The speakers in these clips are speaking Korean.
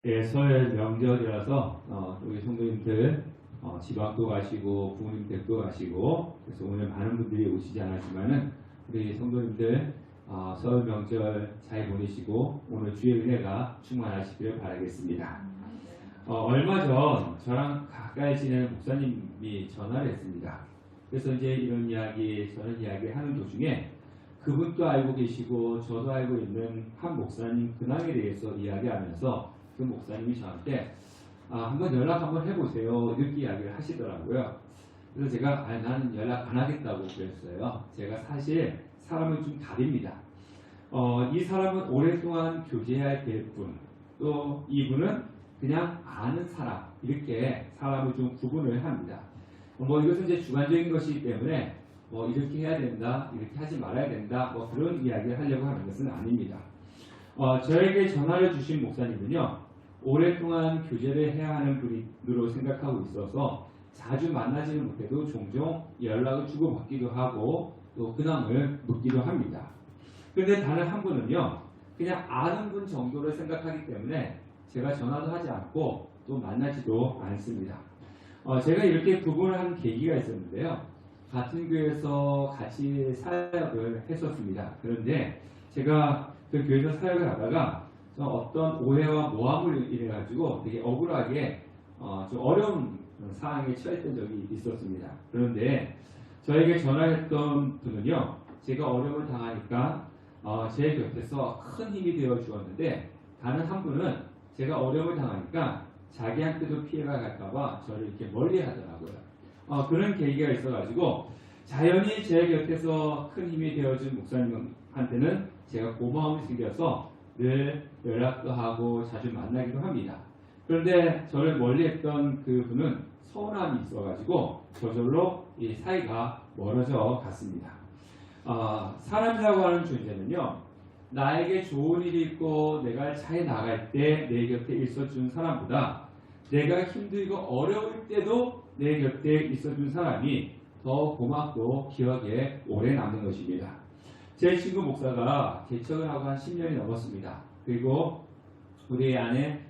예, 설 명절이라서 우리 성도님들 지방도 가시고 부모님 댁도 가시고 그래서 오늘 많은 분들이 오시지 않았지만은 우리 성도님들 설 명절 잘 보내시고 오늘 주의 은혜가 충만하시기를 바라겠습니다. 얼마 전 저랑 가까이 지내는 목사님이 전화를 했습니다. 그래서 이제 이런 이야기 저런 이야기 하는 도중에 그분도 알고 계시고 저도 알고 있는 한 목사님 근황에 대해서 이야기하면서 그 목사님이 저한테 한번 연락 한번 해보세요 이렇게 이야기를 하시더라고요. 그래서 제가 나는 연락 안 하겠다고 그랬어요. 제가 사실 사람은 좀 다릅니다. 이 사람은 오랫동안 교제해야 될 분, 또 이분은 그냥 아는 사람, 이렇게 사람을 좀 구분을 합니다. 이것은 이제 주관적인 것이기 때문에 이렇게 해야 된다, 이렇게 하지 말아야 된다, 그런 이야기를 하려고 하는 것은 아닙니다. 저에게 전화를 주신 목사님은요, 오랫동안 교제를 해야 하는 분으로 생각하고 있어서 자주 만나지는 못해도 종종 연락을 주고받기도 하고 또 근황을 묻기도 합니다. 그런데 다른 한 분은요, 그냥 아는 분 정도로 생각하기 때문에 제가 전화도 하지 않고 또 만나지도 않습니다. 제가 이렇게 구분을 한 계기가 있었는데요. 같은 교회에서 같이 사역을 했었습니다. 그런데 제가 그 교회에서 사역을 하다가 어떤 오해와 모함을 인해가지고 되게 억울하게 좀 어려운 상황에 처했던 적이 있었습니다. 그런데 저에게 전화했던 분은요, 제가 어려움을 당하니까 제 곁에서 큰 힘이 되어 주었는데, 다른 한 분은 제가 어려움을 당하니까 자기한테도 피해가 갈까봐 저를 이렇게 멀리 하더라고요. 그런 계기가 있어가지고 자연히 제 곁에서 큰 힘이 되어준 목사님한테는 제가 고마움이 생겨서 늘 연락도 하고 자주 만나기도 합니다. 그런데 저를 멀리했던 그 분은 서운함이 있어가지고 저절로 이 사이가 멀어져 갔습니다. 사람이라고 하는 존재는요, 나에게 좋은 일이 있고 내가 잘 나갈 때 내 곁에 있어준 사람보다 내가 힘들고 어려울 때도 내 곁에 있어준 사람이 더 고맙고 기억에 오래 남는 것입니다. 제 친구 목사가 개척을 하고 한 10년이 넘었습니다. 그리고 제 안에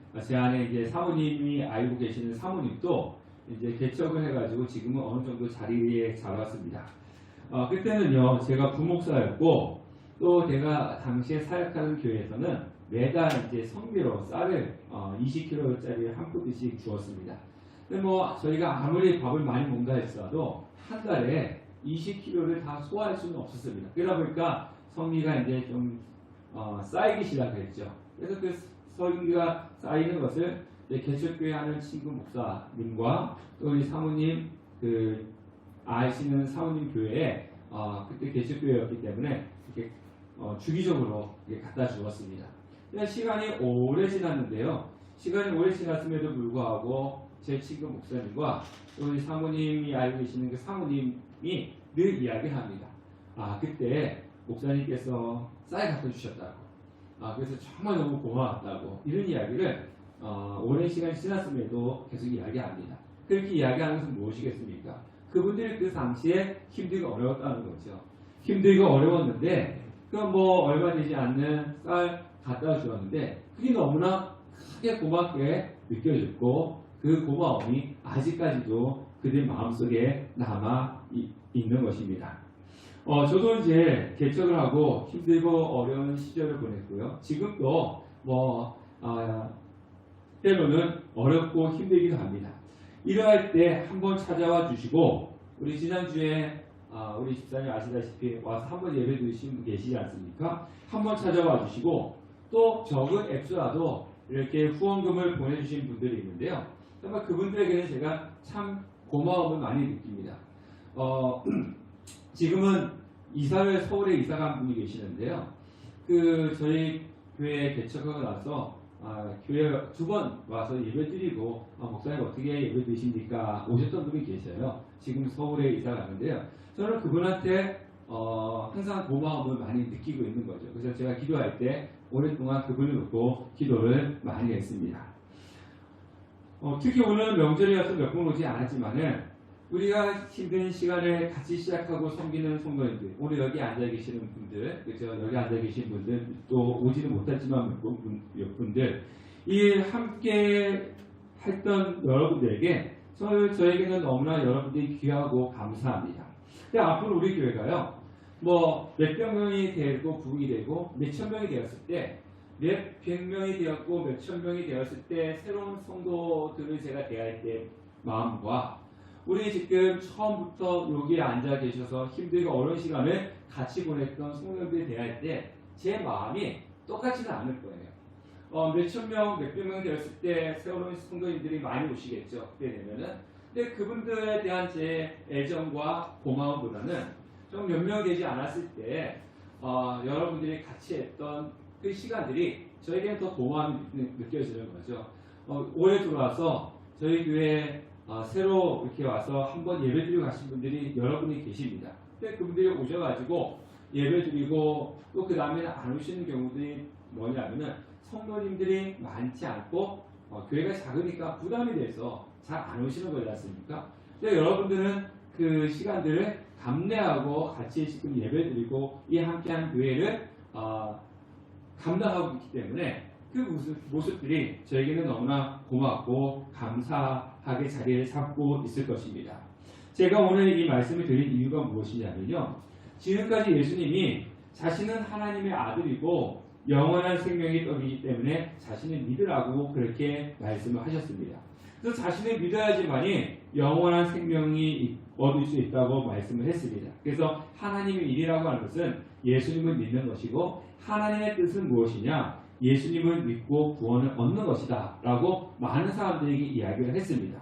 이제 사모님이 알고 계시는 사모님도 이제 개척을 해가지고 지금은 어느 정도 자리에 잘 왔습니다. 그때는요, 제가 부목사였고, 또 제가 당시에 사역하는 교회에서는 매달 이제 성비로 쌀을 20kg짜리 한 푸드씩 주었습니다. 근데 저희가 아무리 밥을 많이 먹는다 했어도 한 달에 20kg를 다 소화할 수는 없었습니다. 그러다 보니까 성미가 이제 좀 쌓이기 시작했죠. 그래서 그 성미가 쌓이는 것을 개척교회 하는 친구 목사님과 또 우리 사모님 아시는 사모님 교회에 그때 개척교회였기 때문에 이렇게 주기적으로 갖다 주었습니다. 시간이 오래 지났는데요. 시간이 오래 지났음에도 불구하고 제 친구 목사님과 또 우리 사모님이 알고 계시는 그 사모님이 늘 이야기합니다. 그때 목사님께서 쌀 갖다 주셨다고. 그래서 정말 너무 고마웠다고. 이런 이야기를 오랜 시간이 지났음에도 계속 이야기합니다. 그렇게 이야기하는 것은 무엇이겠습니까? 그분들이 그 당시에 힘들고 어려웠다는 거죠. 힘들고 어려웠는데 얼마 되지 않는 쌀 갖다 주었는데 그게 너무나 크게 고맙게 느껴졌고 그 고마움이 아직까지도 그들 마음속에 남아 있는 것입니다. 저도 이제 개척을 하고 힘들고 어려운 시절을 보냈고요. 지금도 때로는 어렵고 힘들기도 합니다. 이러할 때 한번 찾아와 주시고, 우리 지난주에 우리 집사님 아시다시피 와서 한번 예배 드리신 분 계시지 않습니까? 한번 찾아와 주시고 또 적은 액수라도 이렇게 후원금을 보내주신 분들이 있는데요. 정말 그분들에게는 제가 참 고마움을 많이 느낍니다. 지금은 이사를 서울에 이사간 분이 계시는데요. 저희 교회 개척하고 나서 교회 2번 와서 예배드리고 목사님 어떻게 예배드리십니까? 오셨던 분이 계셔요. 지금 서울에 이사 가는데요. 저는 그분한테 항상 고마움을 많이 느끼고 있는 거죠. 그래서 제가 기도할 때 오랫동안 그분을 놓고 기도를 많이 했습니다. 특히 오늘 명절이어서 몇 번 오지 않았지만은 우리가 힘든 시간을 같이 시작하고 섬기는 성도님들, 오늘 여기 앉아 계시는 분들, 그죠? 여기 앉아 계신 분들, 또 오지는 못했지만 몇 분들, 이 함께 했던 여러분들에게 저에게는 너무나 여러분들이 귀하고 감사합니다. 근데 앞으로 우리 교회가요, 뭐 몇백 명이 되고 부흥이 되고 몇천 명이 되었을 때, 몇백 명이 되었고 몇천 명이 되었을 때 새로운 성도들을 제가 대할 때 마음과 우리 지금 처음부터 여기에 앉아 계셔서 힘들고 어려운 시간을 같이 보냈던 성도들을 대할 때 제 마음이 똑같지는 않을 거예요. 몇천 명, 몇백 명 되었을 때 새로운 성도님들이 많이 오시겠죠. 그때 되면은. 근데 그분들에 대한 제 애정과 고마움보다는 좀 몇 명 되지 않았을 때 여러분들이 같이 했던 그 시간들이 저에게는 더 고마움이 느껴지는 거죠. 올해 들어와서 저희 교회 새로 이렇게 와서 한번 예배드리고 가신 분들이 여러분이 계십니다. 근데 그분들이 오셔가지고 예배드리고 또 그 다음에는 안 오시는 경우들이 뭐냐면은 성도님들이 많지 않고 교회가 작으니까 부담이 돼서 잘 안 오시는 거지 않습니까? 근데 여러분들은 그 시간들을 감내하고 같이 지금 예배드리고 이 함께한 교회를 감당하고 있기 때문에 그 모습들이 저에게는 너무나 고맙고 감사하게 자리를 잡고 있을 것입니다. 제가 오늘 이 말씀을 드린 이유가 무엇이냐면요, 지금까지 예수님이 자신은 하나님의 아들이고 영원한 생명의 떡이기 때문에 자신을 믿으라고 그렇게 말씀을 하셨습니다. 그래서 자신을 믿어야지만이 영원한 생명이 얻을 수 있다고 말씀을 했습니다. 그래서 하나님의 일이라고 하는 것은 예수님을 믿는 것이고, 하나님의 뜻은 무엇이냐? 예수님을 믿고 구원을 얻는 것이다 라고 많은 사람들에게 이야기를 했습니다.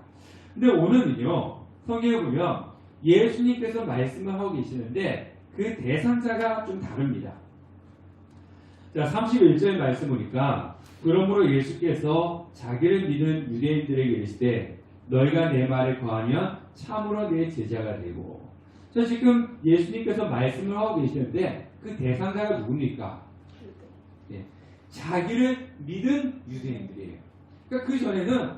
근데 오늘은요, 성경에 보면 예수님께서 말씀을 하고 계시는데 그 대상자가 좀 다릅니다. 자, 31절 말씀 보니까, 그러므로 예수께서 자기를 믿는 유대인들에게 이르시되 너희가 내 말에 거하면 참으로 내 제자가 되고. 자, 지금 예수님께서 말씀을 하고 계시는데 그 대상자가 누굽니까? 네, 자기를 믿은 유대인들이에요. 그러니까 그 전에는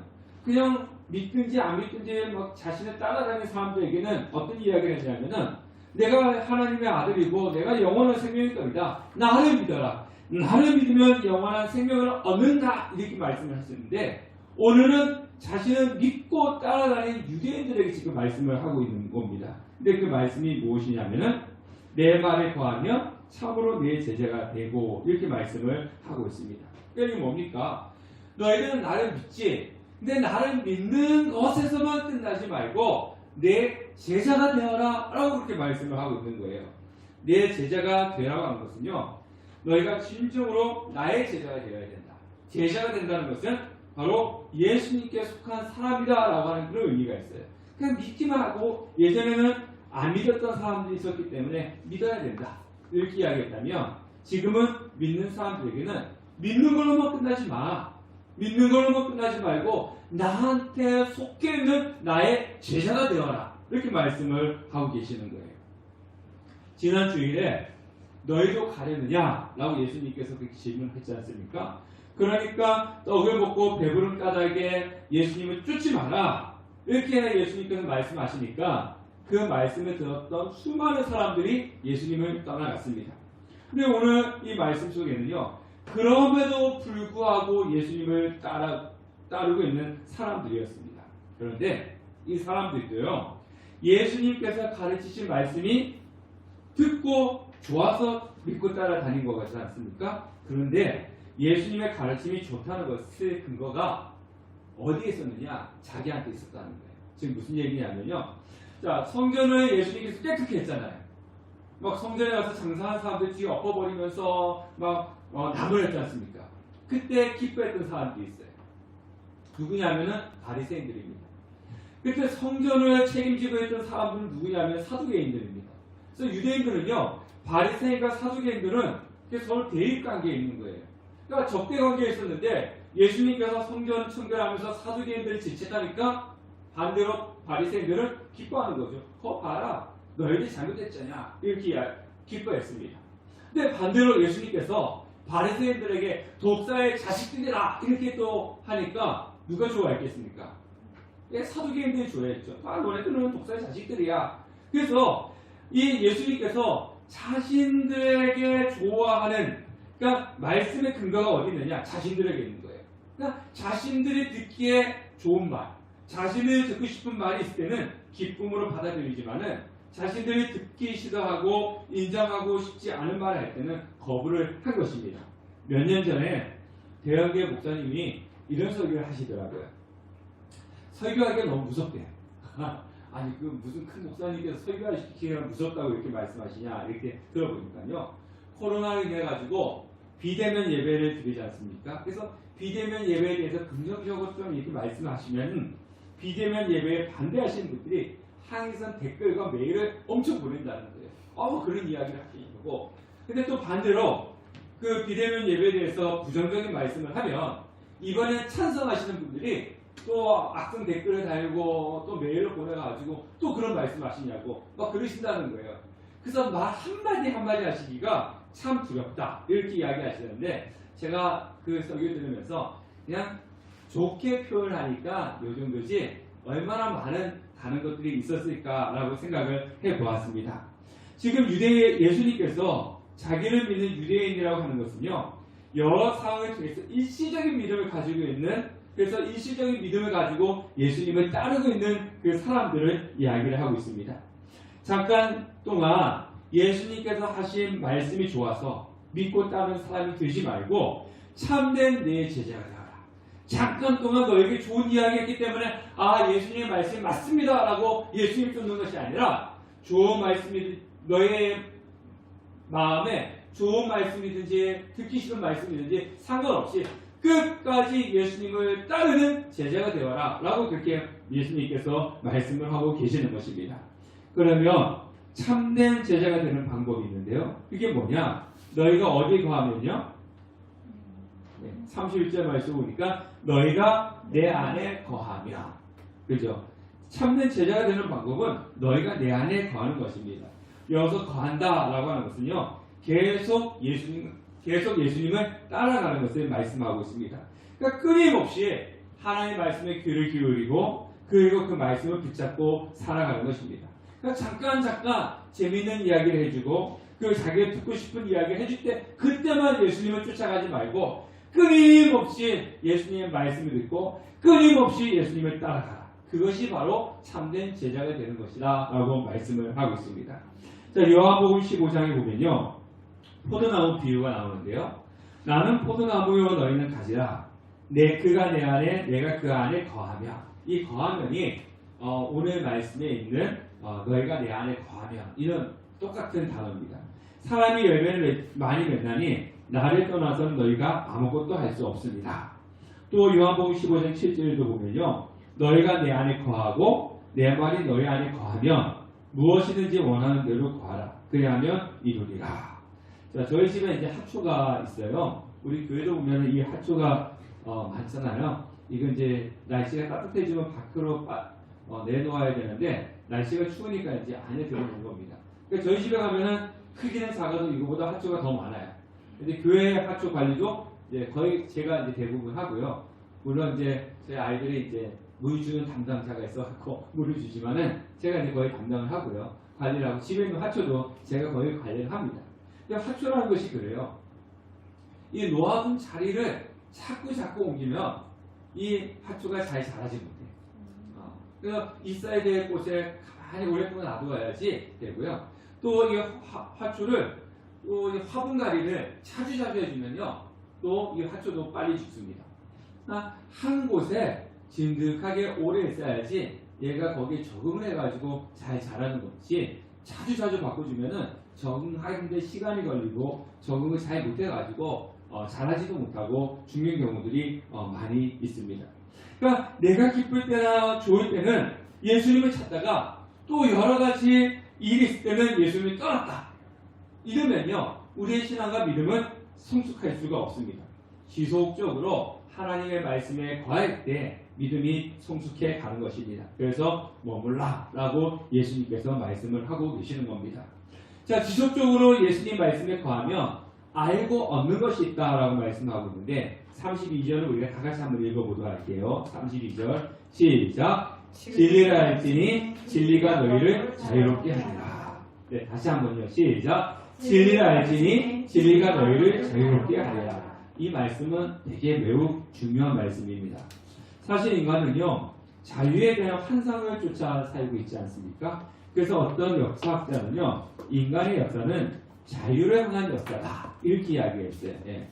그냥 믿든지 안 믿든지 막 자신을 따라다니는 사람들에게는 어떤 이야기를 했냐면은, 내가 하나님의 아들이고 내가 영원한 생명의 떡이다, 나를 믿어라, 나를 믿으면 영원한 생명을 얻는다, 이렇게 말씀을 하셨는데, 오늘은 자신을 믿고 따라다니는 유대인들에게 지금 말씀을 하고 있는 겁니다. 근데 그 말씀이 무엇이냐면은 내 말에 거하면 참으로 내 제자가 되고, 이렇게 말씀을 하고 있습니다. 그러니까 이게 뭡니까? 너희들은 나를 믿지, 근데 나를 믿는 것에서만 끝나지 말고 내 제자가 되어라 라고 그렇게 말씀을 하고 있는 거예요. 내 제자가 되라고 하는 것은요, 너희가 진정으로 나의 제자가 되어야 된다. 제자가 된다는 것은 바로 예수님께 속한 사람이다 라고 하는 그런 의미가 있어요. 그냥 믿기만 하고, 예전에는 안 믿었던 사람들이 있었기 때문에 믿어야 된다, 이렇게 이야기했다면, 지금은 믿는 사람들에게는 믿는 걸로만 끝나지 마, 믿는 걸로만 끝나지 말고 나한테 속해 있는 나의 제자가 되어라, 이렇게 말씀을 하고 계시는 거예요. 지난 주일에 너희도 가려느냐? 라고 예수님께서 그렇게 질문했지 않습니까? 그러니까 떡을 먹고 배부른 까닭에 예수님을 쫓지 마라, 이렇게 예수님께서 말씀하시니까 그 말씀을 들었던 수많은 사람들이 예수님을 떠나갔습니다. 근데 오늘 이 말씀 속에는요, 그럼에도 불구하고 예수님을 따르고 있는 사람들이었습니다. 그런데 이 사람들도요, 예수님께서 가르치신 말씀이 듣고 좋아서 믿고 따라다닌 것 같지 않습니까? 그런데 예수님의 가르침이 좋다는 것의 근거가 어디에 있었느냐? 자기한테 있었다는 거예요. 지금 무슨 얘기냐면요, 자, 성전을 예수님께서 깨끗게 했잖아요. 막 성전에 가서 장사하는 사람들 뒤에 엎어버리면서 막 나무를 했지 않습니까? 그때 기뻐했던 사람들이 있어요. 누구냐면은 바리새인들입니다. 그때 성전을 책임지고 있던 사람들은 누구냐면 사두개인들입니다. 그래서 유대인들은요, 바리새인과 사두개인들은 서로 대립 관계에 있는 거예요. 그러니까 적대 관계에 있었는데 예수님께서 성전 청결하면서 사두개인들을 질책하니까 반대로 바리새인들은 기뻐하는 거죠. 봐라, 너희들이 잘못했잖아, 이렇게 기뻐했습니다. 근데 반대로 예수님께서 바리새인들에게 독사의 자식들이라, 이렇게 또 하니까 누가 좋아했겠습니까? 사두개인들이 좋아했죠. 너네들은 독사의 자식들이야. 그래서 이 예수님께서 자신들에게 좋아하는, 그러니까 말씀의 근거가 어디 있느냐? 자신들에게 있는 거예요. 그러니까 자신들이 듣기에 좋은 말, 자신이 듣고 싶은 말이 있을 때는 기쁨으로 받아들이지만은 자신들이 듣기 싫어하고 인정하고 싶지 않은 말을 할 때는 거부를 한 것입니다. 몇 년 전에 대학의 목사님이 이런 설교를 하시더라고요. 설교하기가 너무 무섭대요. 아니 그 무슨 큰 목사님께서 설교하시기가 무섭다고 이렇게 말씀하시냐 이렇게 들어보니까요. 코로나로 인해 가지고 비대면 예배를 드리지 않습니까? 그래서 비대면 예배에 대해서 긍정적으로 좀 이렇게 말씀하시면 비대면 예배에 반대하시는 분들이 항의선 댓글과 메일을 엄청 보낸다는 거예요. 그런 이야기를 하시는 거고. 근데 또 반대로 그 비대면 예배에 대해서 부정적인 말씀을 하면 이번에 찬성하시는 분들이 또 악성 댓글을 달고 또 메일을 보내가지고 또 그런 말씀 하시냐고 막 그러신다는 거예요. 그래서 말 한마디 한마디 하시기가 참 두렵다 이렇게 이야기하시는데 제가 그 설교 들으면서 그냥 좋게 표현하니까 요 정도지 얼마나 많은 다른 것들이 있었을까라고 생각을 해보았습니다. 지금 예수님께서 자기를 믿는 유대인이라고 하는 것은요, 여러 상황을 통해서 일시적인 믿음을 가지고 있는, 그래서 일시적인 믿음을 가지고 예수님을 따르고 있는 그 사람들을 이야기를 하고 있습니다. 잠깐 동안 예수님께서 하신 말씀이 좋아서 믿고 따르는 사람이 되지 말고 참된 내 제자가 되어라. 잠깐 동안 너에게 좋은 이야기 했기 때문에 예수님의 말씀이 맞습니다 라고 예수님 쫓는 것이 아니라 좋은 말씀이 너의 마음에 좋은 말씀이든지 듣기 싫은 말씀이든지 상관없이 끝까지 예수님을 따르는 제자가 되어라 라고 그렇게 예수님께서 말씀을 하고 계시는 것입니다. 그러면 참된 제자가 되는 방법이 있는데요. 그게 뭐냐? 너희가 어디에 거하면요? 31절 말씀 보니까 너희가 내 안에 거하며, 그죠? 참된 제자가 되는 방법은 너희가 내 안에 거하는 것입니다. 여기서 거한다라고 하는 것은요, 계속 예수님을 따라가는 것을 말씀하고 있습니다. 그러니까 끊임없이 하나님의 말씀에 귀를 기울이고 그리고 그 말씀을 붙잡고 살아가는 것입니다. 그러니까 잠깐 재미있는 이야기를 해주고 그 자기가 듣고 싶은 이야기를 해줄 때 그때만 예수님을 쫓아가지 말고 끊임없이 예수님의 말씀을 듣고 끊임없이 예수님을 따라가라. 그것이 바로 참된 제자가 되는 것이다 라고 말씀을 하고 있습니다. 자, 요한복음 15장에 보면요, 포도나무 비유가 나오는데요. 나는 포도나무요 너희는 가지라. 그가 내 안에 내가 그 안에 거하며, 이 거하면이 오늘 말씀에 있는 너희가 내 안에 거하며, 이런 똑같은 단어입니다. 사람이 열매를 많이 맺나니 나를 떠나서는 너희가 아무것도 할 수 없습니다. 또 요한복음 15장 7절에도 보면요, 너희가 내 안에 거하고 내 말이 너희 안에 거하면 무엇이든지 원하는 대로 구하라. 그리하면 이루리라. 자, 저희 집에 이제 화초가 있어요. 우리 교회도 보면 이 화초가 많잖아요. 이건 이제 날씨가 따뜻해지면 밖으로 내놓아야 되는데 날씨가 추우니까 이제 안에 들어오는 겁니다. 그러니까 저희 집에 가면은 크기는 작아도 이거보다 화초가 더 많아요. 근데 교회 화초 관리도 이제 거의 제가 이제 대부분 하고요. 물론 이제 저희 아이들이 이제 물 주는 담당자가 있어갖고 물을 주지만은 제가 이제 거의 담당을 하고요. 관리를 하고 집에 있는 화초도 제가 거의 관리를 합니다. 근데 화초라는 것이 그래요. 이 놓아둔 자리를 자꾸 옮기면 이 화초가 잘 자라지 못해요. 그래서 있어야 될 곳에 가만히 오랫동안 놔둬야지 되고요. 또 이 화초를 또 화분가리를 자주 해주면요, 또 이 화초도 빨리 죽습니다. 한 곳에 진득하게 오래 있어야지 얘가 거기에 적응을 해가지고 잘 자라는 것이 자주 바꿔주면은 적응하는데 시간이 걸리고 적응을 잘 못해가지고 자라지도 못하고 죽는 경우들이 많이 있습니다. 그러니까 내가 기쁠 때나 좋을 때는 예수님을 찾다가 또 여러 가지 일이 있을 때는 예수님을 떠났다. 이러면요, 우리의 신앙과 믿음은 성숙할 수가 없습니다. 지속적으로 하나님의 말씀에 거할 때 믿음이 성숙해 가는 것입니다. 그래서 머물라 라고 예수님께서 말씀을 하고 계시는 겁니다. 자, 지속적으로 예수님 말씀에 거하면 알고 얻는 것이 있다라고 말씀하고 있는데 32절을 우리가 다 같이 한번 읽어보도록 할게요. 32절 시작. 진리를 알지니 진리가 너희를 자유롭게 하리라. 네, 다시 한번요. 시작. 진리를 알지니 진리가 너희를 자유롭게 하리라. 이 말씀은 되게 매우 중요한 말씀입니다. 사실 인간은요, 자유에 대한 환상을 쫓아 살고 있지 않습니까? 그래서 어떤 역사학자는요, 인간의 역사는 자유를 향한 역사다, 이렇게 이야기했어요. 예.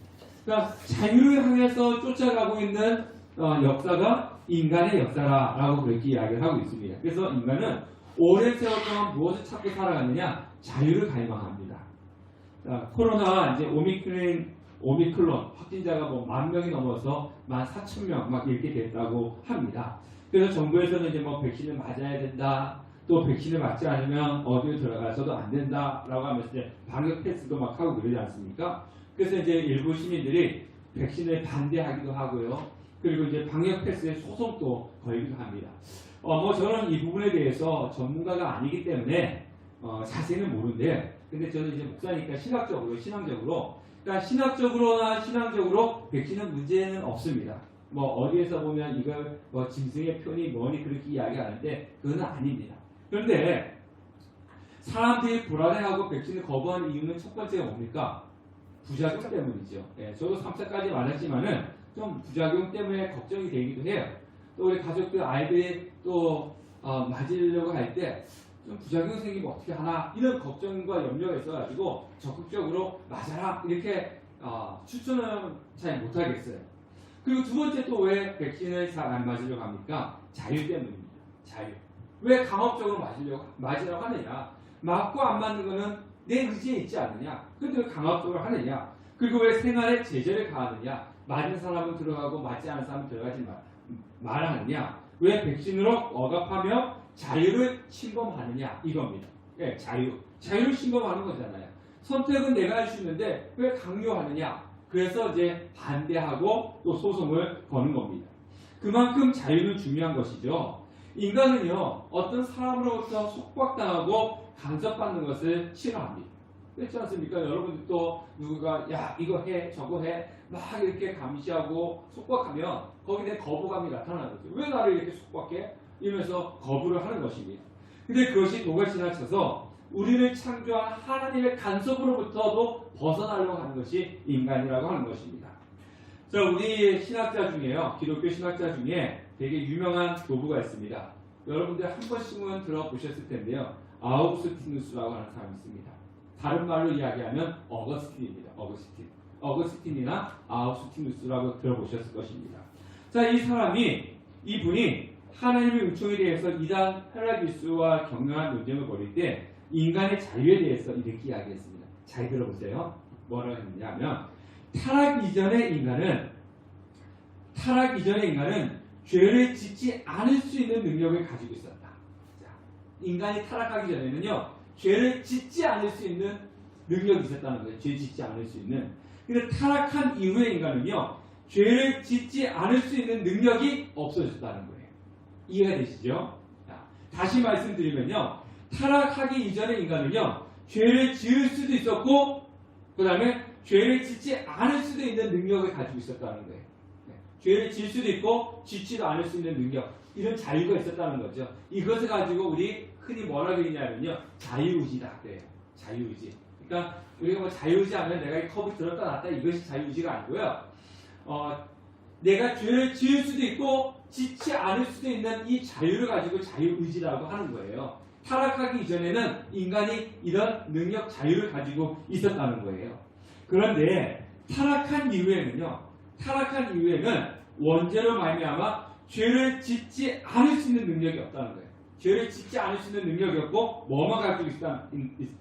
그러니까 자유를 향해서 쫓아가고 있는 역사가 인간의 역사라고 그렇게 이야기를 하고 있습니다. 그래서 인간은 오랜 세월 동안 무엇을 찾고 살아갔느냐? 자유를 갈망합니다. 자, 코로나 이제 오미크론 확진자가 뭐 10,000명이 넘어서 14,000명 막 이렇게 됐다고 합니다. 그래서 정부에서는 이제 뭐 백신을 맞아야 된다, 또 백신을 맞지 않으면 어디에 들어가서도 안 된다라고 하면서 이제 방역 패스도 막 하고 그러지 않습니까? 그래서 이제 일부 시민들이 백신을 반대하기도 하고요. 그리고 이제 방역 패스에 소송도 걸기도 합니다. 뭐 저는 이 부분에 대해서 전문가가 아니기 때문에 자세히는 모르는데, 근데 저는 이제 목사니까 신앙적으로, 그러니까 신학적으로나 신앙적으로 백신은 문제는 없습니다. 뭐 어디에서 보면 이걸 뭐 짐승의 표니 뭐니 그렇게 이야기하는데 그건 아닙니다. 그런데 사람들이 불안해하고 백신을 거부하는 이유는 첫 번째가 뭡니까? 부작용 때문이죠. 예, 저도 3차까지 맞았지만은 좀 부작용 때문에 걱정이 되기도 해요. 또 우리 가족들 아이들이 또 맞으려고 할 때 좀 부작용 생기면 어떻게 하나 이런 걱정과 염려가 있어가지고 적극적으로 맞아라 이렇게 추천은 잘 못하겠어요. 그리고 두 번째 또 왜 백신을 잘 안 맞으려고 합니까? 자유 때문입니다. 자유. 왜 강압적으로 맞으려고 하느냐? 맞고 안 맞는 거는 내 의지에 있지 않느냐? 근데 왜 강압적으로 하느냐? 그리고 왜 생활에 제재를 가하느냐? 맞은 사람은 들어가고 맞지 않은 사람은 들어가지 말하느냐? 왜 백신으로 억압하며 자유를 침범하느냐? 이겁니다. 예, 자유를 침범하는 거잖아요. 선택은 내가 할 수 있는데 왜 강요하느냐? 그래서 이제 반대하고 또 소송을 거는 겁니다. 그만큼 자유는 중요한 것이죠. 인간은요, 어떤 사람으로부터 속박당하고 간섭받는 것을 싫어합니다. 그렇지 않습니까? 여러분들도 누가 야 이거 해 저거 해 막 이렇게 감시하고 속박하면 거기에 대한 거부감이 나타나는 거죠. 왜 나를 이렇게 속박해? 이러면서 거부를 하는 것입니다. 근데 그것이 도가 지나쳐서 우리를 창조한 하나님의 간섭으로부터도 벗어나려고 하는 것이 인간이라고 하는 것입니다. 자, 우리 신학자 중에요, 기독교 신학자 중에 되게 유명한 교부가 있습니다. 여러분들 한 번씩은 들어보셨을 텐데요. 아우구스티누스라고 하는 사람이 있습니다. 다른 말로 이야기하면 어거스틴입니다. 어거스틴이나 아우구스티누스라고 들어보셨을 것입니다. 자, 이분이 하나님의 은총에 대해서 이단 헬라기수와 격렬한 논쟁을 벌일 때 인간의 자유에 대해서 이렇게 이야기했습니다. 잘 들어보세요. 뭐라고 했느냐 하면 타락 이전의 인간은 죄를 짓지 않을 수 있는 능력을 가지고 있었다. 자, 인간이 타락하기 전에는요, 죄를 짓지 않을 수 있는 능력이 있었다는 거예요. 죄 짓지 않을 수 있는. 근데 타락한 이후의 인간은요, 죄를 짓지 않을 수 있는 능력이 없어졌다는 거예요. 이해가 되시죠? 자, 다시 말씀드리면요, 타락하기 이전의 인간은요, 죄를 지을 수도 있었고, 그 다음에 죄를 짓지 않을 수도 있는 능력을 가지고 있었다는 거예요. 죄를 지을 수도 있고 짓지도 않을 수 있는 능력, 이런 자유가 있었다는 거죠. 이것을 가지고 우리 흔히 뭐라고 했냐면요, 자유의지다 그래요. 자유의지. 그러니까 우리가 뭐 자유의지하면 내가 이 컵을 들었다 놨다 이것이 자유의지가 아니고요. 내가 죄를 지을 수도 있고 짓지 않을 수도 있는 이 자유를 가지고 자유의지라고 하는 거예요. 타락하기 이전에는 인간이 이런 능력, 자유를 가지고 있었다는 거예요. 그런데 타락한 이후에는 원죄로 말미암아 죄를 짓지 않을 수 있는 능력이 없다는 거예요. 죄를 짓지 않을 수 있는 능력이 없고 뭐만 가지고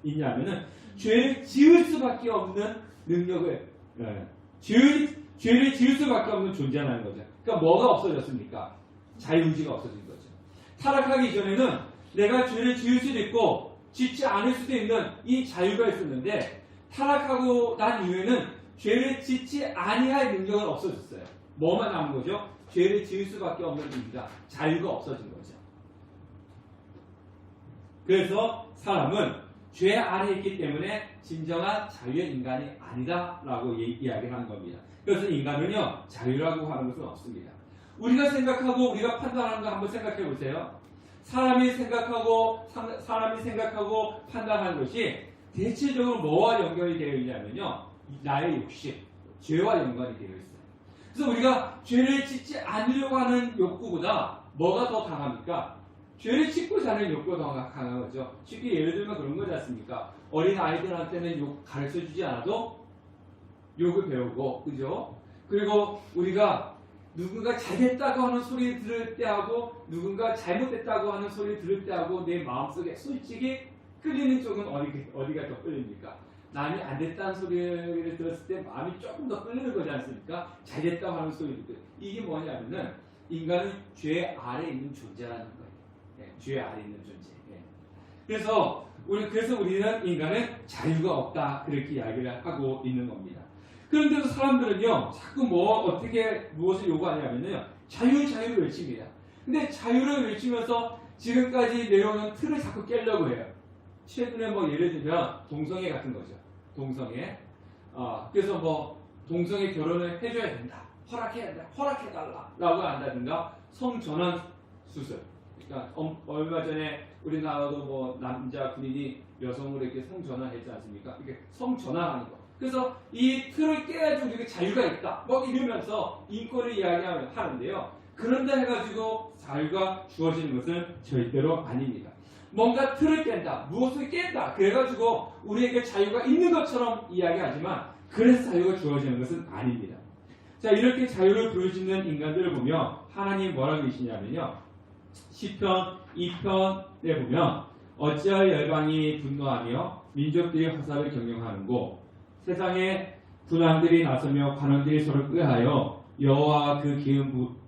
있냐면은 죄를 지을 수밖에 없는 능력을, 죄를 지을 수밖에 없는 존재라는 거죠. 그러니까 뭐가 없어졌습니까? 자유의지가 없어진 거죠. 타락하기 전에는 내가 죄를 지을 수도 있고 짓지 않을 수도 있는 이 자유가 있었는데, 타락하고 난 이후에는 죄를 짓지 아니할 능력은 없어졌어요. 뭐만 남은 거죠? 죄를 지을 수밖에 없는 의지가, 자유가 없어진 거죠. 그래서 사람은 죄 안에 있기 때문에 진정한 자유의 인간이 아니다라고 이야기를 하는 겁니다. 그래서 인간은요, 자유라고 하는 것은 없습니다. 우리가 생각하고 우리가 판단하는 거 한번 생각해 보세요. 사람이 생각하고 판단하는 것이 대체적으로 뭐와 연결이 되어 있냐면요, 나의 욕심, 죄와 연관이 되어 있어요. 그래서 우리가 죄를 짓지 않으려고 하는 욕구보다 뭐가 더 강합니까? 죄를 짓고자 하는 욕구가 더 강한 거죠. 쉽게 예를 들면 그런 거지 않습니까? 어린 아이들한테는 욕 가르쳐 주지 않아도 욕을 배우고, 그죠? 그리고 우리가 누군가 잘됐다고 하는 소리 들을 때하고 누군가 잘못됐다고 하는 소리 들을 때하고 내 마음속에 솔직히 끌리는 쪽은 어디가 더 끌립니까? 남이 안 됐다는 소리를 들었을 때 마음이 조금 더 끌리는 거지 않습니까? 잘됐다고 하는 소리를 듣고. 이게 뭐냐면은 인간은 죄 아래에 있는 존재라는 거예요. 예, 죄 아래에 있는 존재. 예. 그래서 우리는 인간은 자유가 없다, 그렇게 이야기를 하고 있는 겁니다. 그런데도 사람들은요, 자꾸 무엇을 요구하냐면요, 자유를 외칩니다. 근데 자유를 외치면서 지금까지 내려오는 틀을 자꾸 깨려고 해요. 최근에 예를 들면 동성애 같은 거죠. 동성애. 그래서 동성애 결혼을 해줘야 된다. 허락해달라라고 한다든가, 성전환 수술. 그러니까 얼마 전에 우리나라도 남자 군인이 여성으로 이렇게 성전환했지 않습니까? 이게 성전환하는 거. 그래서 이 틀을 깨야지 우리가 자유가 있다. 이러면서 인권을 이야기하는데요. 그런다 해가지고 자유가 주어지는 것은 절대로 아닙니다. 뭔가 틀을 깬다. 무엇을 깬다. 그래가지고 우리에게 자유가 있는 것처럼 이야기하지만 그래서 자유가 주어지는 것은 아닙니다. 자, 이렇게 자유를 부르짖는 인간들을 보면 하나님이 뭐라고 계시냐면요. 시편 2편에 보면 어찌하여 열방이 분노하며 민족들이 화살을 경영하는고 세상에 군왕들이 나서며 관원들이 서로 꾀하여 여호와와 그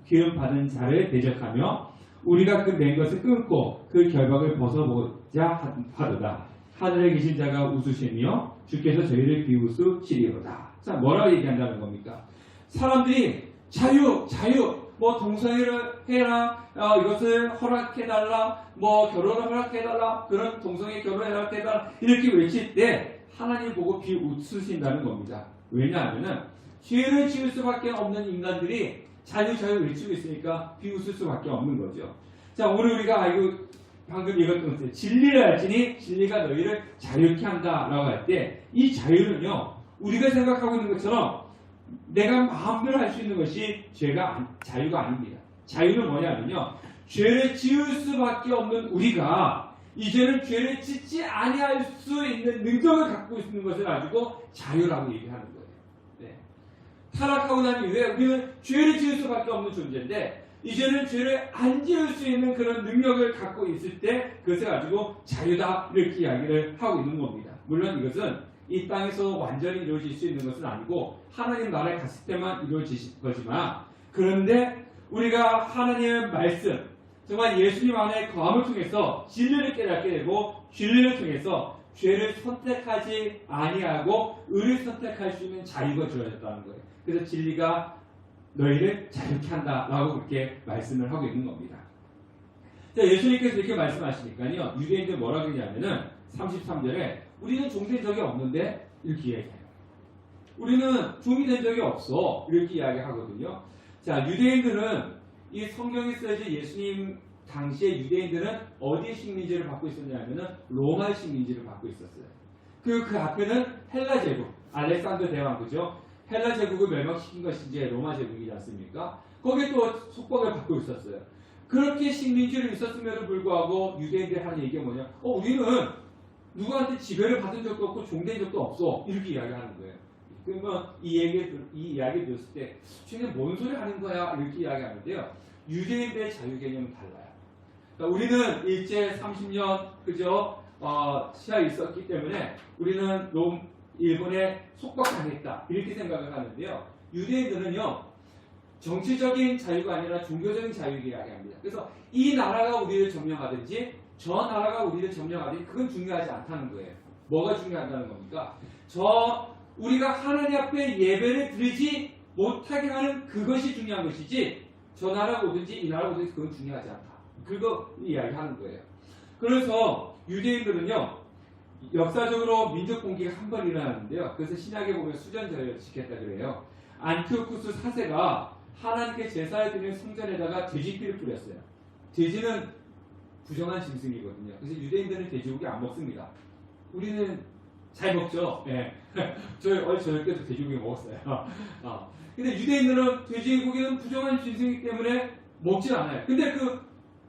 기름 받은 자를 대적하며 우리가 그 맨 것을 끊고 그 결박을 벗어보자 하도다. 하늘에 계신 자가 웃으시며 주께서 저희를 비웃으시리로다. 자, 뭐라고 얘기한다는 겁니까? 사람들이 자유 동성애를 해라, 이것을 허락해달라, 결혼을 허락해달라, 그런 동성애 결혼을 허락해달라 이렇게 외칠 때 하나님 보고 비웃으신다는 겁니다. 왜냐하면 죄를 지을 수밖에 없는 인간들이 자유 외치고 있으니까 비웃을 수밖에 없는 거죠. 자, 오늘 우리가 방금 읽었던 것처럼 진리를 알지니 진리가 너희를 자유케 한다라고 할 때 이 자유는요, 우리가 생각하고 있는 것처럼 내가 마음대로 할 수 있는 것이 자유가 아닙니다. 자유는 뭐냐면요, 죄를 지을 수밖에 없는 우리가 이제는 죄를 짓지 아니할 수 있는 능력을 갖고 있는 것을 가지고 자유라고 얘기하는 거예요. 네. 타락하고 난 이후에 우리는 죄를 지을 수밖에 없는 존재인데 이제는 죄를 안 지을 수 있는 그런 능력을 갖고 있을 때 그것을 가지고 자유다, 이렇게 이야기를 하고 있는 겁니다. 물론 이것은 이 땅에서 완전히 이루어질 수 있는 것은 아니고 하나님 나라에 갔을 때만 이루어질 거지만, 그런데 우리가 하나님의 말씀, 정말 예수님 안에 거함을 통해서 진리를 깨닫게 되고 진리를 통해서 죄를 선택하지 아니하고 의를 선택할 수 있는 자유가 주어졌다는 거예요. 그래서 진리가 너희를 자유케 한다라고 그렇게 말씀을 하고 있는 겁니다. 자, 예수님께서 이렇게 말씀하시니까요, 유대인들 뭐라고 하냐면은 33절에 우리는 종된 적이 없는데 이렇게 이야기해요. 우리는 종이 된 적이 없어, 이렇게 이야기하거든요. 자, 유대인들은 이 성경에 쓰여진 예수님 당시에 유대인들은 어디의 식민지를 받고 있었냐면은 로마의 식민지를 받고 있었어요. 그 앞에는 헬라 제국, 알렉산더 대왕, 그죠? 헬라 제국을 멸망시킨 것이 이제 로마 제국이지 않습니까? 거기에 또 속박을 받고 있었어요. 그렇게 식민지를 있었음에도 불구하고 유대인들이 하는 얘기가 뭐냐? 우리는 누구한테 지배를 받은 적도 없고 종된 적도 없어, 이렇게 이야기하는 거예요. 그러면 이 이야기 들었을 때 쟤는 뭔 소리 하는 거야, 이렇게 이야기하는데요. 유대인들의 자유 개념은 달라요. 그러니까 우리는 일제 30년 그죠? 시야에 있었기 때문에 우리는 일본에 속박당했다, 이렇게 생각을 하는데요. 유대인들은요, 정치적인 자유가 아니라 종교적인 자유를 이야기합니다. 그래서 이 나라가 우리를 점령하든지 저 나라가 우리를 점령하든지 그건 중요하지 않다는 거예요. 뭐가 중요하다는 겁니까? 우리가 하나님 앞에 예배를 드리지 못하게 하는 그것이 중요한 것이지 저 나라가 오든지 이 나라가 오든지 그건 중요하지 않다. 그거 이야기하는 거예요. 그래서 유대인들은요, 역사적으로 민족 봉기가 한 번 일어나는데요. 그래서 신약에 보면 수전절을 지켰다 그래요. 안티오쿠스 4세가 하나님께 제사를 드리는 성전에다가 돼지피를 뿌렸어요. 돼지는 부정한 짐승이거든요. 그래서 유대인들은 돼지고기 안 먹습니다. 우리는 잘 먹죠. 예. 저희 어릴 저녁 때도 돼지고기 먹었어요. 근데 유대인들은 돼지고기는 부정한 짐승이기 때문에 먹질 않아요. 근데 그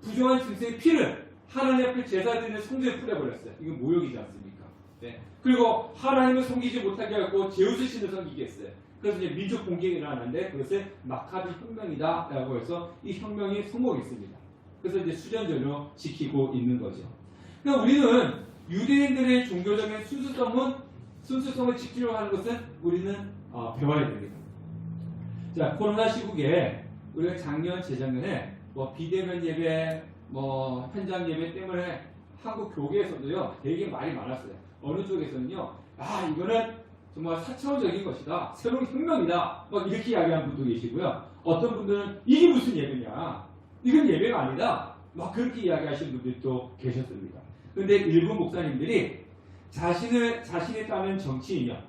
부정한 짐승의 피를 하나님 앞에 제사 드리는 성전에 뿌려버렸어요. 이건 모욕이지 않습니까? 네. 그리고 하나님을 섬기지 못하게 하고 제우스 신을 섬기게 했어요. 그래서 이제 민족 공격이 일어나는데 그것을 마카비 혁명이다라고 해서 이 혁명이 성공했습니다. 그래서 이제 수련전으로 지키고 있는 거죠. 그러니까 우리는 유대인들의 종교적인 순수성을 지키려고 하는 것은 우리는 배워야 됩니다. 자, 코로나 시국에 우리가 작년, 재작년에 뭐 비대면 예배, 뭐 현장 예배 때문에 한국 교계에서도요 되게 말이 많았어요. 어느 쪽에서는요, 이거는 정말 4차원적인 것이다, 새로운 혁명이다, 막 이렇게 이야기하는 분도 계시고요. 어떤 분들은 이게 무슨 예배냐, 이건 예배가 아니다, 막 그렇게 이야기하시는 분들도 계셨습니다. 그런데 일부 목사님들이 자신에 따른 정치이냐,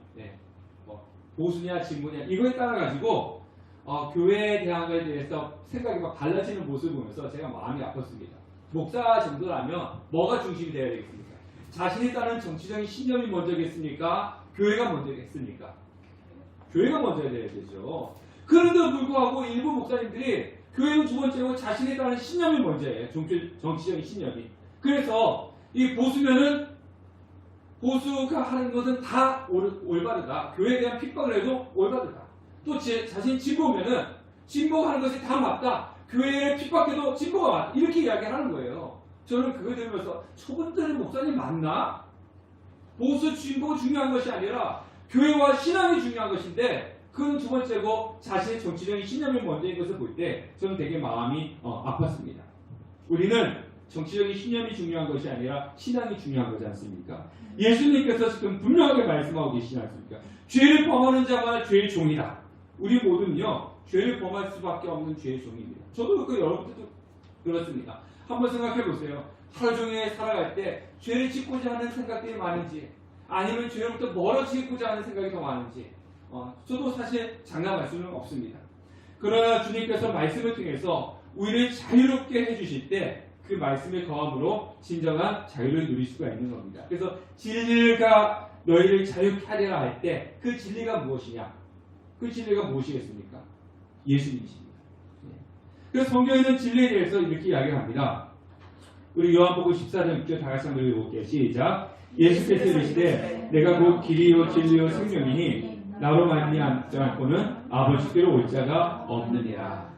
뭐 보수냐 진보냐 이거에 따라 가지고 교회에 대한 것에 대해서 생각이 막 달라지는 모습을 보면서 제가 마음이 아팠습니다. 목사 정도라면 뭐가 중심이 되어야 되겠습니까? 자신에 따른 정치적인 신념이 먼저겠습니까? 교회가 먼저겠습니까? 교회가 먼저 돼야 되죠. 그런데도 불구하고 일부 목사님들이 교회는 두 번째고 자신에 따른 신념이 먼저예요. 정치적인 신념이. 그래서 이 보수면은 보수가 하는 것은 다 올바르다. 교회에 대한 핍박을 해도 올바르다. 또 자신 진보면은 진보하는 것이 다 맞다. 교회에 핍박해도 진보가 맞다. 이렇게 이야기하는 거예요. 저는 그거 들으면서 저분들은 목사님 맞나? 보수 진보가 중요한 것이 아니라 교회와 신앙이 중요한 것인데 그건 두 번째고 자신의 정치적인 신념이 먼저인 것을 볼 때 저는 되게 마음이 아팠습니다. 우리는 정치적인 신념이 중요한 것이 아니라 신앙이 중요한 거지 않습니까? 예수님께서 지금 분명하게 말씀하고 계시지 않습니까? 죄를 범하는 자가 죄의 종이다. 우리 모두는요, 죄를 범할 수밖에 없는 죄의 종입니다. 저도 여러분들도 그렇습니다. 한번 생각해 보세요. 하루 종일 살아갈 때 죄를 짓고자 하는 생각들이 많은지 아니면 죄로부터 멀어지고자 하는 생각이 더 많은지 저도 사실 장담할 수는 없습니다. 그러나 주님께서 말씀을 통해서 우리를 자유롭게 해주실 때 그 말씀의 거함으로 진정한 자유를 누릴 수가 있는 겁니다. 그래서 진리가 너희를 자유케 하리라 할 때 그 진리가 무엇이냐? 그 진리가 무엇이겠습니까? 예수님이십니다. 그래서 성경에는 진리에 대해서 이렇게 이야기합니다. 우리 요한복음 14장 6절 다 같이 한번 읽어볼게요. 시작. 예수께서 이르시되 내가 곧 길이요 진리요 생명이니 나로 말미암지 않고는 아버지께로 올 자가 없느니라.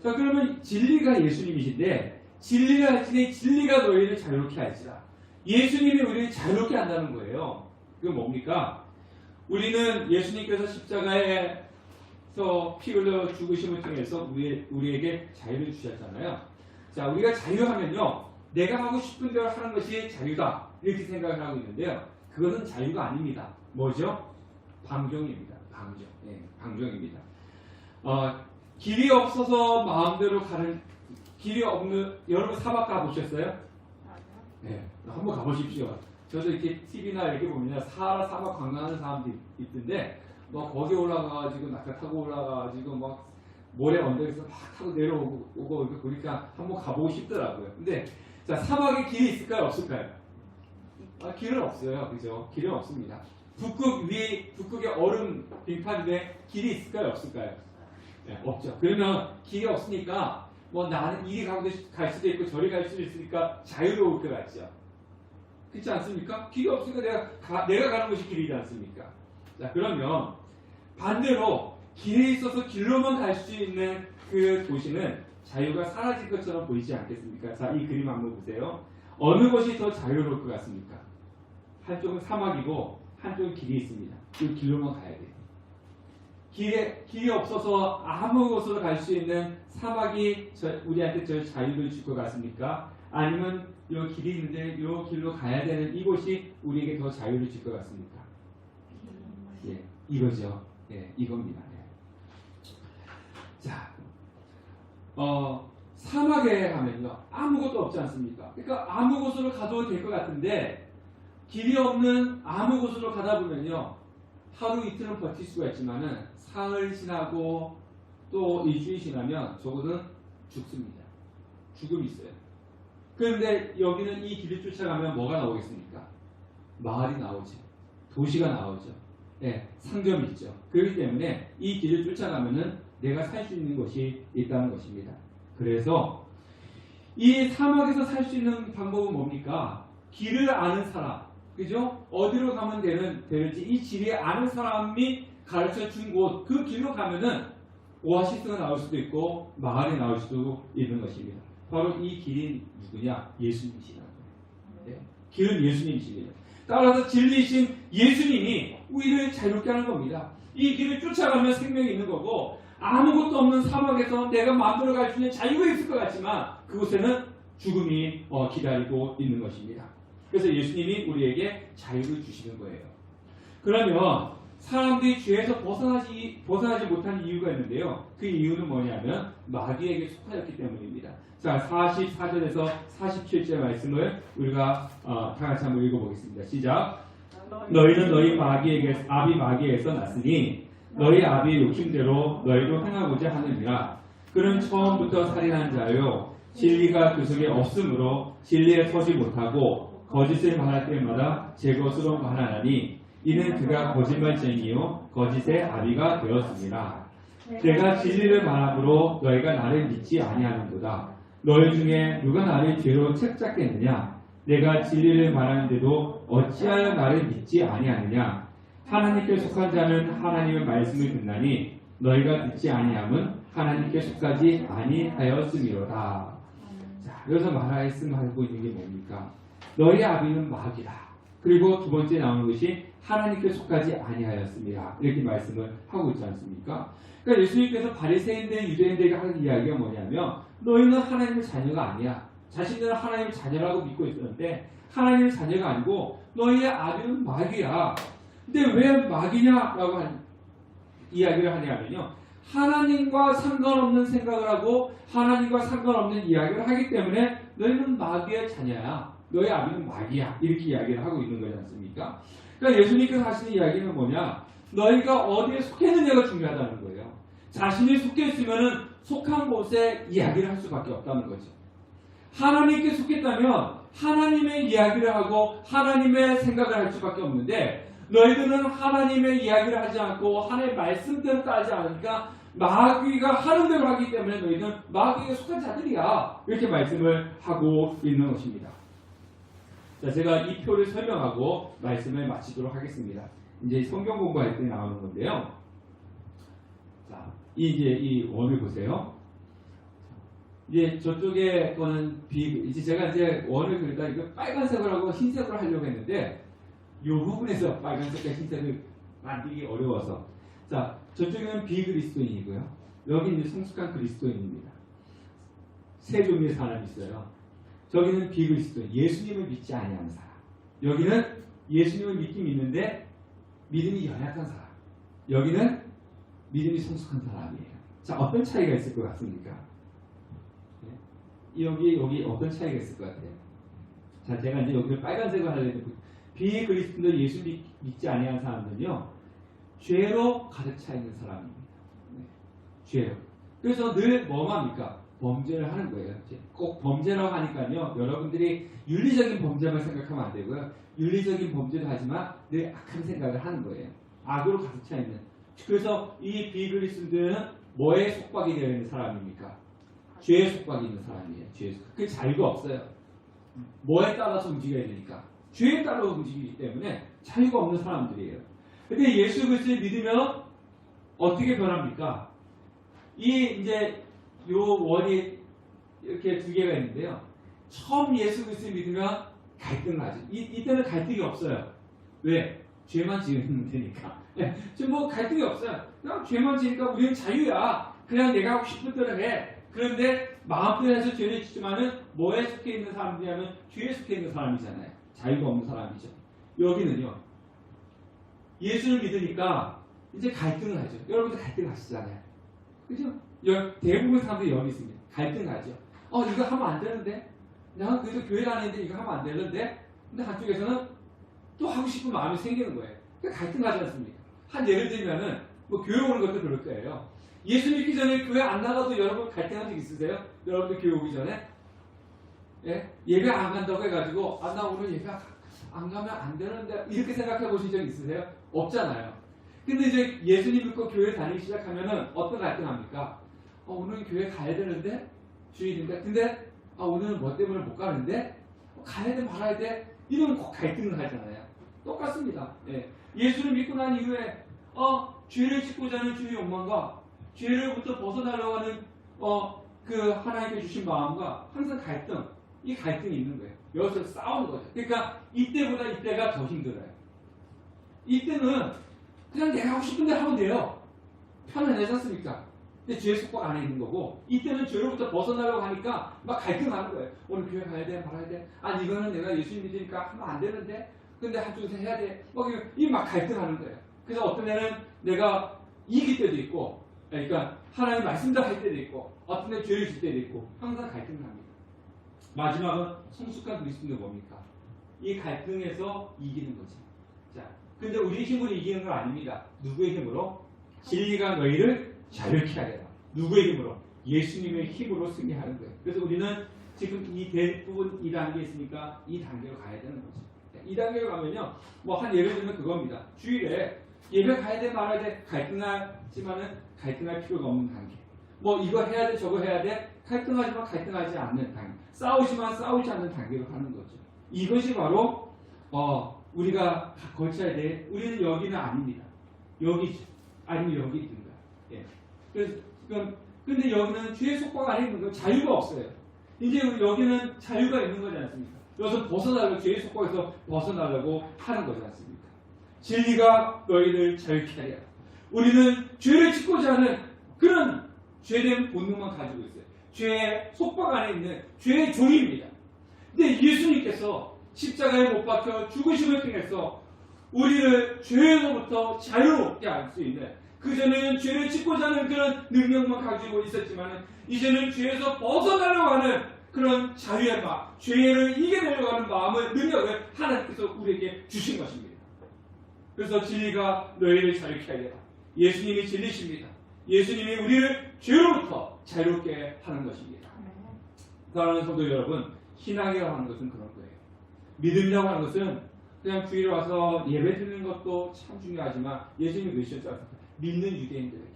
자, 그러면 진리가 예수님이신데 진리가 할지니 진리가 너희를 자유롭게 할지라. 예수님이 우리를 자유롭게 한다는 거예요. 그건 뭡니까? 우리는 예수님께서 십자가에서 피 흘려 죽으심을 통해서 우리에게 자유를 주셨잖아요. 자, 우리가 자유하면요, 내가 하고 싶은 대로 하는 것이 자유다 이렇게 생각을 하고 있는데요, 그것은 자유가 아닙니다. 뭐죠? 방종입니다. 방종입니다. 길이 없어서 마음대로 가는, 길이 없는, 여러분 사막 가보셨어요? 네, 한번 가보십시오. 저도 이렇게 TV나 이렇게 보면 사하라 사막 관광하는 사람들이 있던데 뭐 거기 올라가가지고 낙하 타고 올라가가지고 막 모래 언덕에서 막 타고 내려오고 이렇게 보니까 한번 가보고 싶더라고요. 근데 자, 사막에 길이 있을까요? 없을까요? 길은 없어요. 그죠? 길은 없습니다. 북극의 얼음 빙판 위에 길이 있을까요? 없을까요? 네, 없죠. 그러면 길이 없으니까 뭐 나는 이리 갈 수도 있고 저리 갈 수도 있으니까 자유로울 것 같죠. 그렇지 않습니까? 길이 없으니까 내가 가는 것이 길이지 않습니까? 자, 그러면 반대로 길에 있어서 길로만 갈 수 있는 그 도시는 자유가 사라질 것처럼 보이지 않겠습니까? 자, 이 그림 한번 보세요. 어느 것이 더 자유로울 것 같습니까? 한쪽은 사막이고 한쪽은 길이 있습니다. 그 길로만 가야 돼요. 길이 없어서 아무 곳으로 갈 수 있는 사막이 우리한테 저 자유를 줄 것 같습니까? 아니면 이 길이 있는데 이 길로 가야 되는 이곳이 우리에게 더 자유를 줄 것 같습니까? 예, 이거죠. 예, 이겁니다. 예. 자, 사막에 가면요, 아무것도 없지 않습니까? 그러니까 아무 곳으로 가도 될 것 같은데 길이 없는 아무 곳으로 가다 보면요, 하루 이틀은 버틸 수가 있지만은 사흘 지나고 또 일주일 지나면 저거는 죽습니다. 죽음이 있어요. 그런데 여기는 이 길을 쫓아가면 뭐가 나오겠습니까? 마을이 나오죠. 도시가 나오죠. 예, 상점이 있죠. 그렇기 때문에 이 길을 쫓아가면은 내가 살 수 있는 곳이 있다는 것입니다. 그래서 이 사막에서 살 수 있는 방법은 뭡니까? 길을 아는 사람, 그죠? 어디로 가면 되는지 이 지리 아는 사람이 가르쳐 준 곳, 그 길로 가면은 오아시스가 나올 수도 있고 마을이 나올 수도 있는 것입니다. 바로 이 길이 누구냐? 예수님이시라는 거예요. 네. 길은 예수님이십니다. 따라서 진리이신 예수님이 우리를 자유롭게 하는 겁니다. 이 길을 쫓아가면 생명이 있는 거고, 아무것도 없는 사막에서 내가 마음대로 갈 수 있는 자유가 있을 것 같지만 그곳에는 죽음이 기다리고 있는 것입니다. 그래서 예수님이 우리에게 자유를 주시는 거예요. 그러면 사람들이 죄에서 벗어나지 못한 이유가 있는데요. 그 이유는 뭐냐면 마귀에게 속하였기 때문입니다. 자, 44절에서 47절 말씀을 우리가 다 같이 한번 읽어보겠습니다. 시작. 너희는 너희 아비 마귀에서 났으니 너희 아비의 욕심대로 너희도 행하고자 하느니라. 그는 처음부터 살인한 자요 진리가 그 속에 없으므로 진리에 서지 못하고 거짓을 말할 때마다 제 것으로 말하나니 이는 그가 거짓말쟁이요 거짓의 아비가 되었습니다. 내가 진리를 말함으로 너희가 나를 믿지 아니하는도다. 너희 중에 누가 나를 죄로 책잡겠느냐? 내가 진리를 말하는데도 어찌하여 나를 믿지 아니하느냐? 하나님께 속한 자는 하나님의 말씀을 듣나니 너희가 듣지 아니함은 하나님께 속하지 아니하였음이로다. 자, 여기서 말하고 있는 게 뭡니까? 너희 아비는 마귀다. 그리고 두 번째 나오는 것이 하나님께 속하지 아니하였습니다. 이렇게 말씀을 하고 있지 않습니까? 그러니까 예수님께서 바리새인들, 유대인들에게 하는 이야기가 뭐냐면 너희는 하나님의 자녀가 아니야. 자신들은 하나님의 자녀라고 믿고 있었는데 하나님의 자녀가 아니고 너희의 아비는 마귀야. 근데 왜 마귀냐라고 이야기를 하냐면요. 하나님과 상관없는 생각을 하고 하나님과 상관없는 이야기를 하기 때문에 너희는 마귀의 자녀야. 너희 아비는 마귀야. 이렇게 이야기를 하고 있는 거지 않습니까? 그러니까 예수님께서 하시는 이야기는 뭐냐? 너희가 어디에 속했느냐가 중요하다는 거예요. 자신이 속해 있으면은 속한 곳에 이야기를 할 수밖에 없다는 거죠. 하나님께 속했다면 하나님의 이야기를 하고 하나님의 생각을 할 수밖에 없는데 너희들은 하나님의 이야기를 하지 않고 하나님의 말씀대로 따르지 않으니까 마귀가 하는 대로 하기 때문에 너희는 마귀에 속한 자들이야. 이렇게 말씀을 하고 있는 것입니다. 자, 제가 이 표를 설명하고 말씀을 마치도록 하겠습니다. 이제 성경 공부할 때 나오는 건데요. 자, 이제 이 원을 보세요. 이제 저쪽에 거는 이제 제가 이제 원을 그리다 이거 빨간색을 하고 흰색으로 하려고 했는데 이 부분에서 빨간색과 흰색을 만들기 어려워서 자, 저쪽에는 비그리스도인이고요. 여기는 성숙한 그리스도인입니다. 세 종류의 사람이 있어요. 저기는 비그리스도인, 예수님을 믿지 아니하는 사람. 여기는 예수님을 믿긴 믿는데 믿음이 연약한 사람. 여기는 믿음이 성숙한 사람이에요. 자, 어떤 차이가 있을 것 같습니까? 네? 여기 어떤 차이가 있을 것 같아요? 자, 제가 이제 여기를 빨간색으로 하려는데 비그리스도인들 예수 믿지 아니하는 사람들은요, 죄로 가득 차 있는 사람입니다. 네. 죄로. 그래서 늘 뭐합니까? 범죄를 하는 거예요. 꼭 범죄라고 하니까요, 여러분들이 윤리적인 범죄만 생각하면 안 되고요. 윤리적인 범죄도 하지만 늘 악한 생각을 하는 거예요. 악으로 가득 차 있는. 그래서 이 비그리스도인들은 뭐에 속박이 되어 있는 사람입니까? 죄에 속박이 있는 사람이에요. 죄에 속박. 그 자유가 없어요. 뭐에 따라서 움직여야 되니까. 죄에 따라 움직이기 때문에 자유가 없는 사람들이에요. 근데 예수 그리스도를 믿으면 어떻게 변합니까? 이제 요 원이 이렇게 두 개가 있는데요. 처음 예수 그리스도를 믿으면 갈등 나죠. 이때는 갈등이 없어요. 왜? 죄만 지으면 되니까. 지금 뭐 갈등이 없어요. 그냥 죄만 지으니까 우리는 자유야. 그냥 내가 하고 싶은 대로 해. 그런데 마음대로 해서 죄를 짓지만은 뭐에 속해 있는 사람들이냐면 죄에 속해 있는 사람이잖아요. 자유가 없는 사람이죠. 여기는요. 예수를 믿으니까 이제 갈등을 하죠. 여러분들 갈등 하시잖아요. 그죠? 대부분 사람들이 여기 있습니다. 갈등하죠. 이거 하면 안 되는데? 내가 그래도 교회 다니는데 이거 하면 안 되는데? 근데 한쪽에서는 또 하고 싶은 마음이 생기는 거예요. 그러니까 갈등하지 않습니까? 한 예를 들면은, 뭐 교회 오는 것도 그럴 거예요. 예수 믿기 전에 교회 안 나가도 여러분 갈등한 적 있으세요? 여러분들 교회 오기 전에? 예? 예배 안 간다고 해가지고, 나 오늘 예배 안 가면 안 되는데 이렇게 생각해 보신 적 있으세요? 없잖아요. 근데 이제 예수님 믿고 교회 다니기 시작하면은 어떤 갈등합니까? 오늘 교회 가야 되는데 주일인데 근데 오늘은 뭐 때문에 못 가는데 가야 돼 말아야 돼 이런 갈등을 하잖아요. 똑같습니다. 예. 예수를 믿고 난 이후에 죄를 짓고자 하는 주의 욕망과 죄로부터 벗어나려고 하는 그 하나님께 주신 마음과 항상 이 갈등이 있는 거예요. 여기서 싸우는 거죠. 그러니까 이때보다 이때가 더 힘들어요. 이때는 그냥 내가 하고 싶은 대로 하면 돼요. 편안하지 않습니까? 근데 죄의 속박 안에 있는 거고 이때는 죄로부터 벗어나려고 하니까 막 갈등하는 거예요. 오늘 교회 가야 돼 말아야 돼. 아니 이거는 내가 예수님 믿으니까 하면 안 되는데 근데 한쪽에서 해야 돼. 막 갈등하는 거예요. 그래서 어떤 애는 내가 이길 때도 있고 그러니까 하나님 말씀대로 할 때도 있고 어떤 애 죄를 질 때도 있고 항상 갈등을 합니다. 마지막은 성숙한 그리스도는 뭡니까? 이 갈등에서 이기는 거지. 자, 근데 우리 힘으로 이기는 건 아닙니다. 누구의 힘으로? 진리가 너희를 자유케 하리라. 누구의 힘으로? 예수님의 힘으로 승리하는 거예요. 그래서 우리는 지금 이 대부분 2단계에 있으니까 이 단계로 가야 되는 거죠. 이 단계로 가면요, 한 예를 들면 그겁니다. 주일에 예배 가야 돼 말아야 돼 갈등하지만은 갈등할 필요가 없는 단계. 이거 해야 돼 저거 해야 돼 갈등하지만 갈등하지 않는 단계. 싸우지만 싸우지 않는 단계로 가는 거죠. 이것이 바로 우리가 걸쳐야 돼. 우리는 여기는 아닙니다. 여기죠. 아니면 여기 있든가. 예. 근데 여기는 죄의 속박 안에 있는 거 자유가 없어요. 이제 여기는 자유가 있는 거지 않습니까? 여기서 벗어나려고 죄의 속박에서 벗어나려고 하는 거지 않습니까? 진리가 너희를 자유케 하리라. 우리는 죄를 짓고자 하는 그런 죄된 본능만 가지고 있어요. 죄의 속박 안에 있는 죄의 종입니다. 근데 예수님께서 십자가에 못 박혀 죽으심을 통해서 우리를 죄로부터 자유롭게 할 수 있는 그전에는 죄를 짓고자 하는 그런 능력만 가지고 있었지만 이제는 죄에서 벗어나려고 하는 그런 자유의 마음, 죄를 이겨내려고 하는 마음을 능력을 하나님께서 우리에게 주신 것입니다. 그래서 진리가 너희를 자유케 하리라. 예수님이 진리십니다. 예수님이 우리를 죄로부터 자유롭게 하는 것입니다. 사랑하는 성도 여러분, 신앙이라고 하는 것은 그런 거예요. 믿음이라고 하는 것은 그냥 주일에 와서 예배 드리는 것도 참 중요하지만 예수님이 그러셨지 않습니까? 믿는 유대인들에게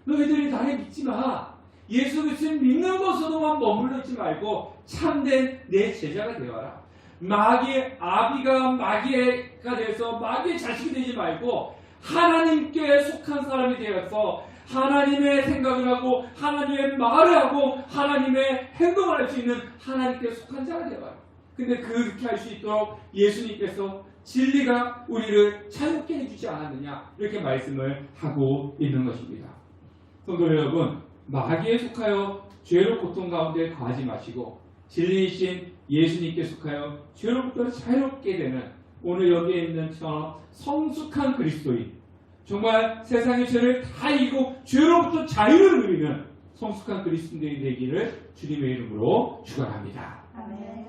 너희들이 나를 믿지 마. 예수 그리스도를 믿는 것으로만 머물러 있지 말고 참된 내 제자가 되어라. 마귀의 아비가 마귀가 돼서 마귀의 자식이 되지 말고 하나님께 속한 사람이 되어서 하나님의 생각을 하고 하나님의 말을 하고 하나님의 행동을 할 수 있는 하나님께 속한 자가 되어라. 근데 그렇게 할 수 있도록 예수님께서 진리가 우리를 자유롭게 해주지 않았느냐 이렇게 말씀을 하고 있는 것입니다. 성도 여러분, 마귀에 속하여 죄로 고통 가운데 거하지 마시고 진리이신 예수님께 속하여 죄로부터 자유롭게 되는 오늘 여기에 있는 성숙한 그리스도인, 정말 세상의 죄를 다 이기고 죄로부터 자유를 누리는 성숙한 그리스도인이 되기를 주님의 이름으로 축원합니다. 아멘.